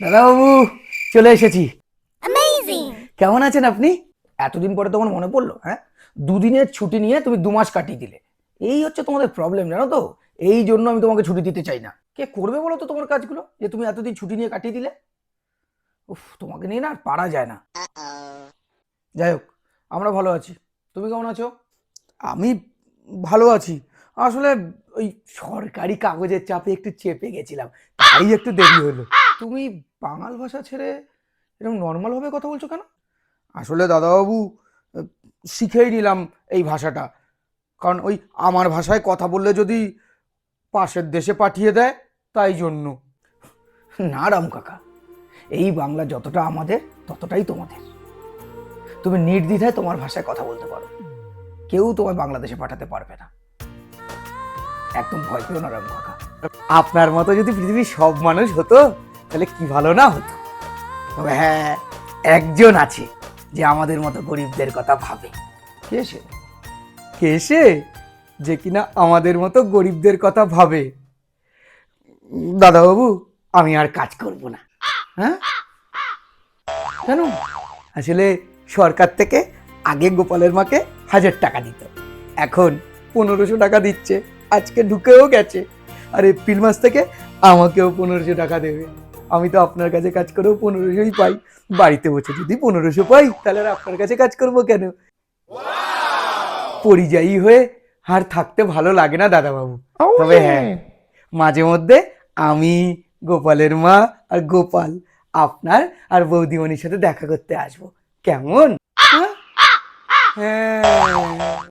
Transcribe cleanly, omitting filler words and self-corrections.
দাদাবাবু, চলে এসেছি। কেমন আছেন আপনি? এতদিন পরে তোমার মনে পড়লো? হ্যাঁ, দুদিনের ছুটি নিয়ে তুমি 2 মাস কাটিয়ে দিলে। এই হচ্ছে তোমাদের প্রবলেম, জানো তো। এই জন্য আমি তোমাকে ছুটি দিতে চাই না। কে করবে বলো তো তোমার কাজগুলো, যে তুমি এতদিন ছুটি নিয়ে কাটিয়ে দিলে? উফ, তোমাকে নিয়ে না আর পারা যায় না। যাই হোক, আমরা ভালো আছি। তুমি কেমন আছো? আমি ভালো আছি। আসলে ওই সরকারি কাগজের চাপে একটু চেপে গেছিলাম, তাই একটু দেরি হলো। তুমি বাঙাল ভাষা ছেড়ে এরকম নর্মাল ভাবে কথা বলছো কেন? আসলে দাদাবাবু, আহ, শিখেই নিলাম এই ভাষাটা। কারণ ওই আমার ভাষায় কথা বললে যদি পাশের দেশে পাঠিয়ে দেয়, তাই জন্য। না রাম কাকা, এই বাংলা যতটা আমাদের ততটাই তোমাদের। তুমি নির্দ্বিধায় তোমার ভাষায় কথা বলতে পারো, কেউ তোমায় বাংলাদেশে পাঠাতে পারবে না। একদম ভয় পেও না রাম কাকা। আপনার মতো যদি পৃথিবীর সব মানুষ হতো, তাহলে কি ভালো না হতো। তবে হ্যাঁ, একজন আছে যে আমাদের মতো গরিবদের কথা ভাবে। কে সে? কে সে? যে কিনা আমাদের মতো গরিবদের কথা ভাবে। দাদাবাবু, আমি আর কাজ করব না। হ্যাঁ, কেন? আসলে সরকার থেকে আগে গোপালের মাকে 1000 টাকা দিত, এখন 1500 টাকা দিচ্ছে। আজকে ঢুকেও গেছে। আর এপ্রিল মাস থেকে আমাকেও 1500 টাকা দেবে। আমি তো আপনার কাছে কাজ করেও 1500ই পাই। বাড়িতে বসে যদি 1500 পাই, তাহলে আর আপনার কাছে কাজ করব কেন? পরিযায়ী হয়ে আর থাকতে ভালো লাগে না দাদাবাবু। তবে হ্যাঁ, মাঝে মধ্যে আমি, গোপালের মা আর গোপাল আপনার আর বৌদিমণির সাথে দেখা করতে আসবো। কেমন? হ্যাঁ।